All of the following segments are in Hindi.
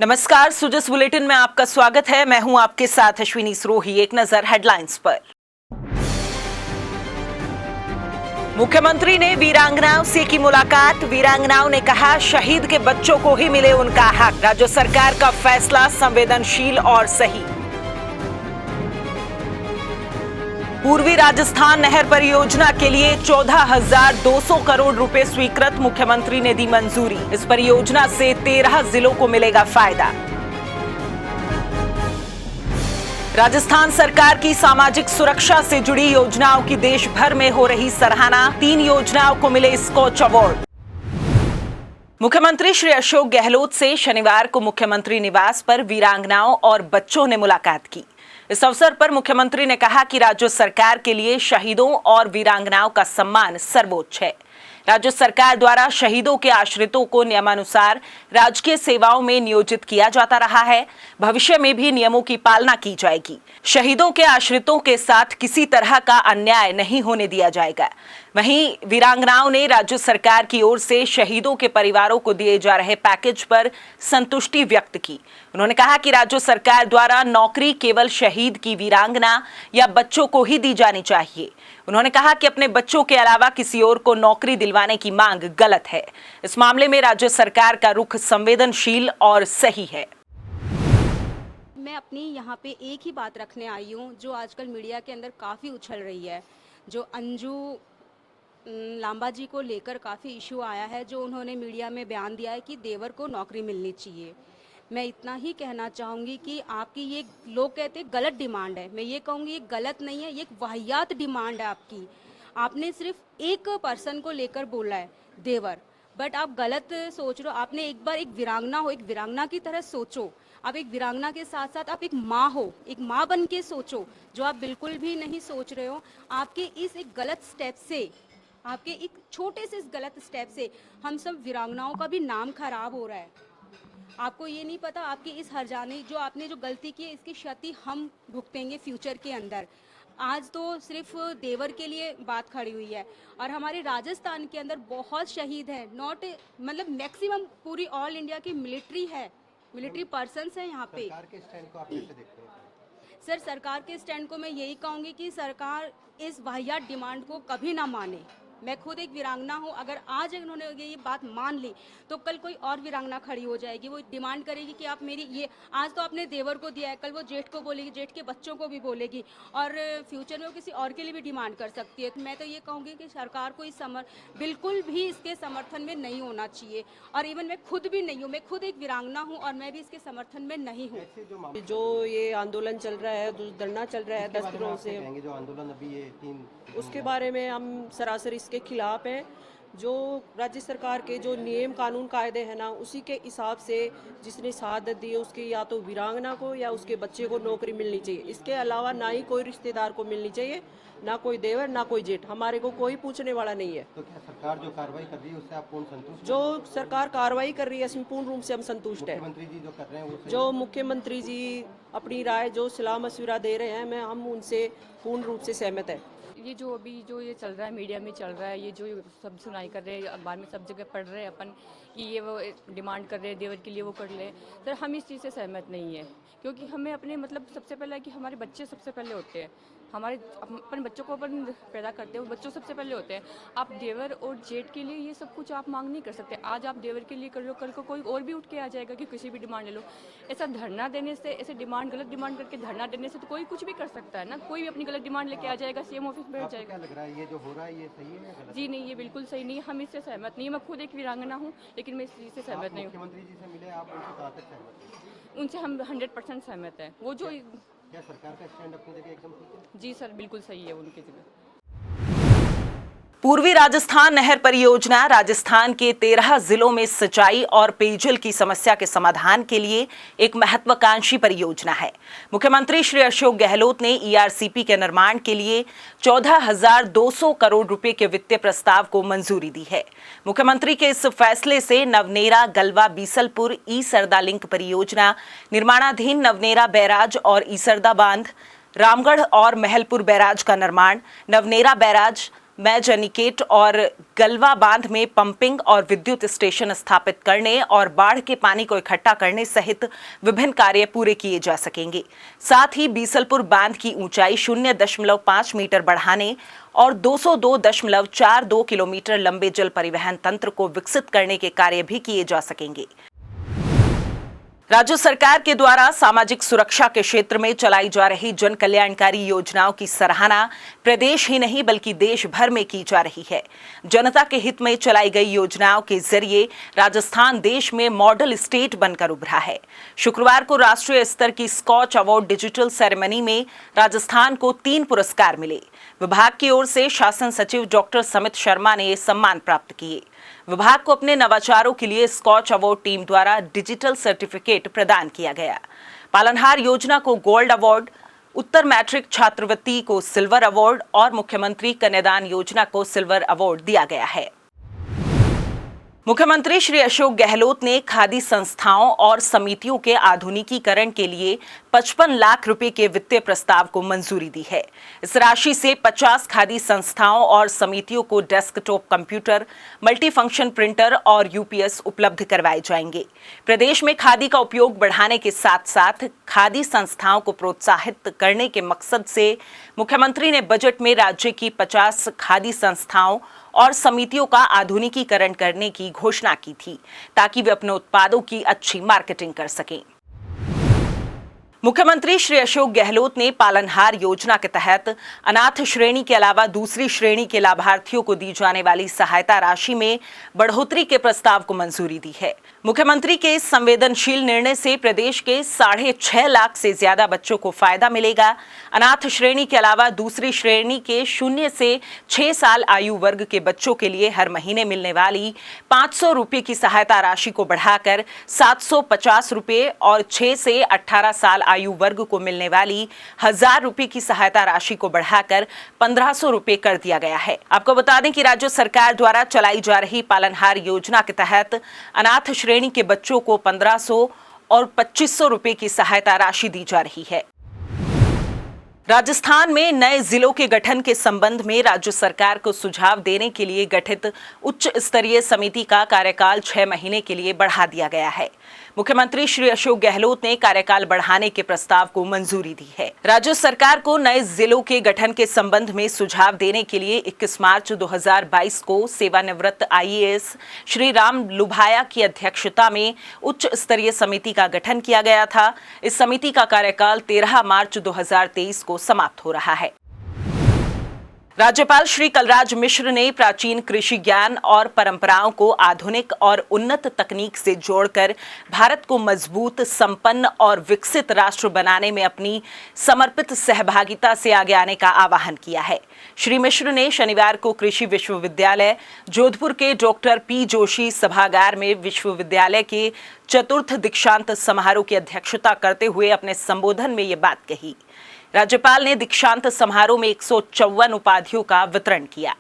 नमस्कार, सुजस बुलेटिन में आपका स्वागत है। मैं हूं आपके साथ अश्विनी सरोही। एक नजर हेडलाइंस पर। मुख्यमंत्री ने वीरांगनाओं से की मुलाकात। वीरांगनाओं ने कहा शहीद के बच्चों को ही मिले उनका हक। राज्य सरकार का फैसला संवेदनशील और सही। पूर्वी राजस्थान नहर परियोजना के लिए 14,200 करोड़ रुपए स्वीकृत। मुख्यमंत्री ने दी मंजूरी। इस परियोजना से 13 जिलों को मिलेगा फायदा। राजस्थान सरकार की सामाजिक सुरक्षा से जुड़ी योजनाओं की देश भर में हो रही सराहना। 3 योजनाओं को मिले स्कॉच अवार्ड। मुख्यमंत्री श्री अशोक गहलोत से शनिवार को मुख्यमंत्री निवास पर वीरांगनाओं और बच्चों ने मुलाकात की। इस अवसर पर मुख्यमंत्री ने कहा कि राज्य सरकार के लिए शहीदों और वीरांगनाओं का सम्मान सर्वोच्च है। राज्य सरकार द्वारा शहीदों के आश्रितों को नियमानुसार राजकीय सेवाओं में नियोजित किया जाता रहा है। भविष्य में भी नियमों की पालना की जाएगी। शहीदों के आश्रितों के साथ किसी तरह का अन्याय नहीं होने दिया जाएगा। वहीं वीरांगनाओं ने राज्य सरकार की ओर से शहीदों के परिवारों को दिए जा रहे पैकेज पर संतुष्टि व्यक्त की। उन्होंने कहा कि राज्य सरकार द्वारा नौकरी केवल शहीद की वीरांगना या बच्चों को ही दी जानी चाहिए। उन्होंने कहा कि अपने बच्चों के अलावा किसी और को नौकरी दिलवाने की मांग गलत है। इस मामले में राज्य सरकार का रुख संवेदनशील और सही है। मैं अपनी यहाँ पे एक ही बात रखने आई हूँ जो आजकल मीडिया के अंदर काफ़ी उछल रही है। जो अंजू लांबा जी को लेकर काफ़ी इशू आया है, जो उन्होंने मीडिया में बयान दिया है कि देवर को नौकरी मिलनी चाहिए। मैं इतना ही कहना चाहूँगी कि आपकी ये लोग कहते हैं गलत डिमांड है। मैं ये कहूँगी ये गलत नहीं है, ये एक वाहियात डिमांड है आपकी। आपने सिर्फ एक पर्सन को लेकर बोला है देवर, बट आप गलत सोच रहे हो। आपने एक बार एक वीरांगना हो, एक वीरांगना की तरह सोचो। आप एक वीरांगना के साथ साथ आप एक माँ हो, एक माँ बन के सोचो, जो आप बिल्कुल भी नहीं सोच रहे हो। आपके इस एक गलत स्टेप से, आपके एक छोटे से इस गलत स्टेप से हम सब वीरांगनाओं का भी नाम खराब हो रहा है। आपको ये नहीं पता आपकी इस हरजाने जो आपने जो गलती की है, इसकी क्षति हम भुगतेंगे फ्यूचर के अंदर। आज तो सिर्फ देवर के लिए बात खड़ी हुई है और हमारे राजस्थान के अंदर बहुत शहीद हैं। नॉट मतलब मैक्सिमम पूरी ऑल इंडिया की मिलिट्री है, मिलिट्री पर्सन्स हैं यहाँ पे। सरकार के स्टैंड को आप कैसे देखते हैं? सर, सरकार के स्टैंड को मैं यही कहूँगी कि सरकार इस वाहियात डिमांड को कभी ना माने। मैं खुद एक वीरांगना हूँ। अगर आज इन्होंने ये बात मान ली तो कल कोई और वीरांगना खड़ी हो जाएगी। वो डिमांड करेगी कि आप मेरी ये, आज तो आपने देवर को दिया है, कल वो जेठ को बोलेगी, जेठ के बच्चों को भी बोलेगी और फ्यूचर में वो किसी और के लिए भी डिमांड कर सकती है। तो मैं तो ये कहूँगी कि सरकार को इस बिल्कुल भी इसके समर्थन में नहीं होना चाहिए। और इवन मैं खुद भी नहीं हूँ, मैं खुद एक वीरांगना हूँ और मैं भी इसके समर्थन में नहीं हूँ। जो ये आंदोलन चल रहा है, जो धरना चल रहा है 10 दिनों से, जो आंदोलन अभी ये 3 उसके बारे में हम सरासर इसके खिलाफ हैं। जो राज्य सरकार के जो नियम कानून कायदे हैं ना, उसी के हिसाब से जिसने शहादत दी है उसके या तो वीरांगना को या उसके बच्चे को नौकरी मिलनी चाहिए। इसके अलावा ना ही कोई रिश्तेदार को मिलनी चाहिए, ना कोई देवर ना कोई जेठ। हमारे को कोई पूछने वाला नहीं है। तो क्या सरकार जो कार्रवाई कर रही है उससे आप पूर्ण संतुष्ट? जो सरकार कार्रवाई कर रही है इसमें पूर्ण रूप से हम संतुष्ट हैं। मुख्यमंत्री जी जो कर रहे हैं वो जो मुख्यमंत्री जी अपनी राय जो सलाह मशविरा दे रहे हैं, हम उनसे पूर्ण रूप से सहमत है। ये जो अभी जो ये चल रहा है, मीडिया में चल रहा है, ये जो सब सुनाई कर रहे हैं, अखबार में सब जगह पढ़ रहे हैं अपन कि ये वो डिमांड कर रहे हैं देवर के लिए, वो कर ले। सर, हम इस चीज़ से सहमत नहीं है, क्योंकि हमें अपने मतलब सबसे पहले है कि हमारे बच्चे सबसे पहले होते हैं। हमारे अपने बच्चों को अपन पैदा करते हैं, वो बच्चों सबसे पहले होते हैं। आप देवर और जेठ के लिए ये सब कुछ आप मांग नहीं कर सकते। आज आप देवर के लिए कर लो, कल को कोई और भी उठ के आ जाएगा कि किसी भी डिमांड ले लो। ऐसा धरना देने से, ऐसे गलत डिमांड करके धरना देने से तो कोई कुछ भी कर सकता है ना। कोई भी अपनी गलत डिमांड लेके आ जाएगा, सीएम ऑफिस में बैठ जाएगा। क्या लग रहा है ये जो हो रहा है ये सही है या गलत? जी नहीं, ये बिल्कुल सही नहीं है। हम इससे सहमत नहीं है। मैं खुद एक वीरांगना हूँ, लेकिन मैं इस चीज़ से सहमत नहीं हूँ। मुख्यमंत्री जी से मिले आप, उनसे कहाँ तक सहमत हैं? उनसे हम 100% सहमत है। वो जो क्या सरकार का स्टैंड अपनी जगह एकदम ठीक है? जी सर, बिल्कुल सही है उनकी जगह। पूर्वी राजस्थान नहर परियोजना राजस्थान के 13 जिलों में सिंचाई और पेयजल की समस्या के समाधान के लिए एक महत्वाकांक्षी परियोजना है। मुख्यमंत्री श्री अशोक गहलोत ने ईआरसीपी के निर्माण के लिए 14,200 करोड़ रुपए के वित्तीय प्रस्ताव को मंजूरी दी है। मुख्यमंत्री के इस फैसले से नवनेरा गलवा बीसलपुर ई सरदा लिंक परियोजना, निर्माणाधीन नवनेरा बैराज और ई सरदा बांध, रामगढ़ और महलपुर बैराज का निर्माण, नवनेरा बैराज, मैज एनीकेट और गलवा बांध में पंपिंग और विद्युत स्टेशन स्थापित करने और बाढ़ के पानी को इकट्ठा करने सहित विभिन्न कार्य पूरे किए जा सकेंगे। साथ ही बीसलपुर बांध की ऊंचाई 0.5 मीटर बढ़ाने और 202.42 किलोमीटर लंबे जल परिवहन तंत्र को विकसित करने के कार्य भी किए जा सकेंगे। राज्य सरकार के द्वारा सामाजिक सुरक्षा के क्षेत्र में चलाई जा रही जन कल्याणकारी योजनाओं की सराहना प्रदेश ही नहीं बल्कि देश भर में की जा रही है। जनता के हित में चलाई गई योजनाओं के जरिए राजस्थान देश में मॉडल स्टेट बनकर उभरा है। शुक्रवार को राष्ट्रीय स्तर की स्कॉच अवार्ड डिजिटल सेरेमनी में राजस्थान को 3 पुरस्कार मिले। विभाग की ओर से शासन सचिव डॉक्टर समित शर्मा ने ये सम्मान प्राप्त किए। विभाग को अपने नवाचारों के लिए स्कॉच अवार्ड टीम द्वारा डिजिटल सर्टिफिकेट प्रदान किया गया। पालनहार योजना को गोल्ड अवार्ड, उत्तर मैट्रिक छात्रवृत्ति को सिल्वर अवार्ड और मुख्यमंत्री कन्यादान योजना को सिल्वर अवार्ड दिया गया है। मुख्यमंत्री श्री अशोक गहलोत ने खादी संस्थाओं और समितियों के आधुनिकीकरण के लिए 55 लाख रुपए के वित्तीय प्रस्ताव को मंजूरी दी है। इस राशि से 50 खादी संस्थाओं और समितियों को डेस्कटॉप कंप्यूटर, मल्टीफंक्शन प्रिंटर और यूपीएस उपलब्ध करवाए जाएंगे। प्रदेश में खादी का उपयोग बढ़ाने के साथ साथ खादी संस्थाओं को प्रोत्साहित करने के मकसद से मुख्यमंत्री ने बजट में राज्य की 50 खादी संस्थाओं और समितियों का आधुनिकीकरण करने की घोषणा की थी ताकि वे अपने उत्पादों की अच्छी मार्केटिंग कर सकें। मुख्यमंत्री श्री अशोक गहलोत ने पालनहार योजना के तहत अनाथ श्रेणी के अलावा दूसरी श्रेणी के लाभार्थियों को दी जाने वाली सहायता राशि में बढ़ोतरी के प्रस्ताव को मंजूरी दी है। मुख्यमंत्री के इस संवेदनशील निर्णय से प्रदेश के 6.5 लाख से ज्यादा बच्चों को फायदा मिलेगा। अनाथ श्रेणी के अलावा दूसरी श्रेणी के 0 से 6 साल आयु वर्ग के बच्चों के लिए हर महीने मिलने वाली 500 रुपये की सहायता राशि को बढ़ाकर 750 रुपये और 6 से 18 साल आयु वर्ग को मिलने वाली 1000 रुपये की सहायता राशि को बढ़ाकर 1500 रुपये कर दिया गया है। आपको बता दें कि राज्य सरकार द्वारा चलाई जा रही पालनहार योजना के तहत अनाथ श्रेणी के बच्चों को 1500 और 2500 रुपये की सहायता राशि दी जा रही है। राजस्थान में नए जिलों के गठन के संबंध में राज्य सरकार को सुझाव देने के लिए गठित उच्च स्तरीय समिति का कार्यकाल 6 महीने के लिए बढ़ा दिया गया है। मुख्यमंत्री श्री अशोक गहलोत ने कार्यकाल बढ़ाने के प्रस्ताव को मंजूरी दी है। राज्य सरकार को नए जिलों के गठन के संबंध में सुझाव देने के लिए 21 मार्च 2022 को सेवानिवृत्त आईएएस श्री राम लुभाया की अध्यक्षता में उच्च स्तरीय समिति का गठन किया गया था। इस समिति का कार्यकाल 13 मार्च 2023 को समाप्त हो रहा है। राज्यपाल श्री कलराज मिश्र ने प्राचीन कृषि ज्ञान और परंपराओं को आधुनिक और उन्नत तकनीक से जोड़कर भारत को मजबूत, संपन्न और विकसित राष्ट्र बनाने में अपनी समर्पित सहभागिता से आगे आने का आह्वान किया है। श्री मिश्र ने शनिवार को कृषि विश्वविद्यालय जोधपुर के डॉक्टर पी जोशी सभागार में विश्वविद्यालय के चतुर्थ दीक्षांत समारोह की अध्यक्षता करते हुए अपने संबोधन में ये बात कही। राज्यपाल ने दीक्षांत समारोह में 154 उपाधियों का वितरण किया।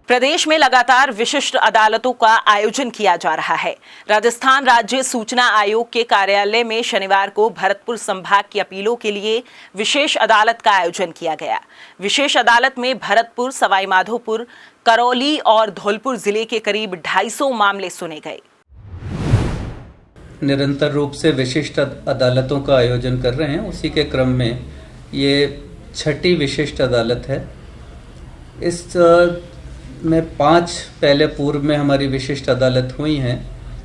प्रदेश में लगातार विशिष्ट अदालतों का आयोजन किया जा रहा है। राजस्थान राज्य सूचना आयोग के कार्यालय में शनिवार को भरतपुर संभाग की अपीलों के लिए विशेष अदालत का आयोजन किया गया। विशेष अदालत में भरतपुर, सवाई माधोपुर, करौली और धौलपुर जिले के करीब 250 मामले सुने गए। निरंतर रूप से विशिष्ट अदालतों का आयोजन कर रहे हैं। उसी के क्रम में ये 6ठी विशिष्ट अदालत है। इस में 5 पहले पूर्व में हमारी विशिष्ट अदालत हुई हैं,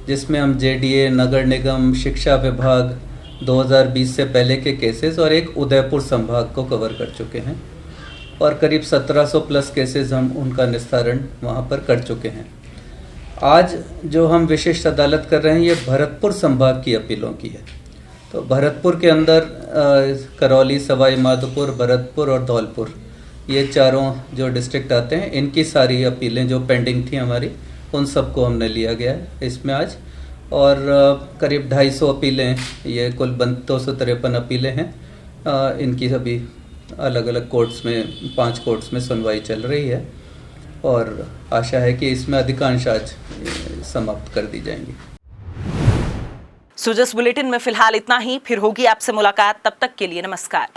जिसमें हम जेडीए, नगर निगम, शिक्षा विभाग 2020 से पहले के केसेस और एक उदयपुर संभाग को कवर कर चुके हैं और करीब 1700 प्लस केसेस हम उनका निस्तारण वहाँ पर कर चुके हैं। आज जो हम विशिष्ट अदालत कर रहे हैं ये भरतपुर संभाग की अपीलों की है। तो भरतपुर के अंदर करौली, सवाई माधोपुर, भरतपुर और धौलपुर, ये चारों जो डिस्ट्रिक्ट आते हैं, इनकी सारी अपीलें जो पेंडिंग थी हमारी, उन सबको हमने लिया गया है इसमें आज। और करीब 250 अपीलें, ये कुल 253 अपीलें हैं। इनकी सभी अलग अलग कोर्ट्स में, 5 कोर्ट्स में सुनवाई चल रही है और आशा है कि इसमें अधिकांश आज समाप्त कर दी जाएंगी। सुजस बुलेटिन में फिलहाल इतना ही। फिर होगी आपसे मुलाकात, तब तक के लिए नमस्कार।